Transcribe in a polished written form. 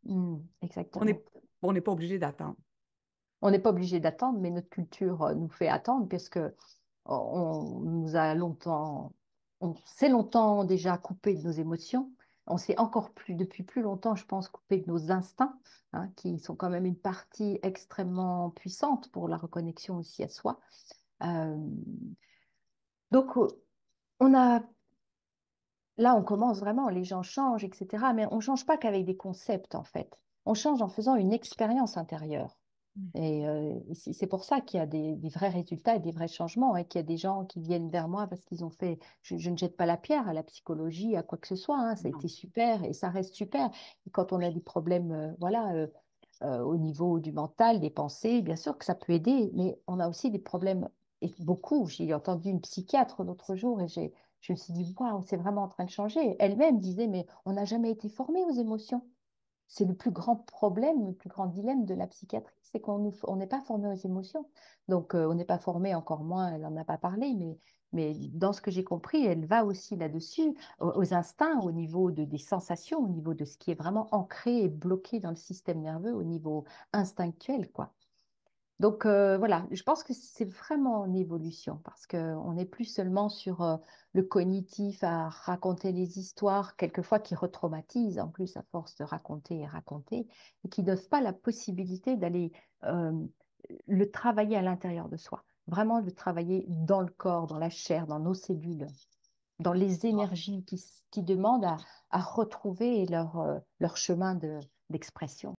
On Exactement. n'est on n'est pas obligé d'attendre. On n'est pas obligé d'attendre, mais notre culture nous fait attendre, puisque on nous a longtemps, on s'est longtemps déjà coupé de nos émotions. On s'est encore plus, depuis plus longtemps, je pense, coupé de nos instincts, hein, qui sont quand même une partie extrêmement puissante pour la reconnexion aussi à soi. Euh, donc, on a, là, on commence vraiment, les gens changent, etc. Mais on ne change pas qu'avec des concepts, en fait. On change en faisant une expérience intérieure. Mm. Et c'est pour ça qu'il y a des vrais résultats et des vrais changements, et qu'il y a des gens qui viennent vers moi parce qu'ils ont fait, je ne jette pas la pierre à la psychologie, à quoi que ce soit, hein, ça a été Non. super et ça reste super. Et quand on a des problèmes, voilà, au niveau du mental, des pensées, bien sûr que ça peut aider, mais on a aussi des problèmes, et beaucoup. J'ai entendu une psychiatre l'autre jour et je me suis dit, waouh, c'est vraiment en train de changer. Elle-même disait, mais on n'a jamais été formé aux émotions. C'est le plus grand problème, le plus grand dilemme de la psychiatrie, c'est on n'est pas formé aux émotions. Donc, on n'est pas formé, encore moins, elle n'en a pas parlé, mais dans ce que j'ai compris, elle va aussi là-dessus, aux instincts, au niveau des sensations, au niveau de ce qui est vraiment ancré et bloqué dans le système nerveux, au niveau instinctuel, quoi. Donc voilà, je pense que c'est vraiment en évolution parce qu'on n'est plus seulement sur le cognitif à raconter les histoires, quelquefois qui retraumatisent en plus à force de raconter et raconter, et qui n'offrent pas la possibilité d'aller euh, le travailler à l'intérieur de soi, vraiment le travailler dans le corps, dans la chair, dans nos cellules, dans les énergies qui demandent à retrouver leur chemin d'expression.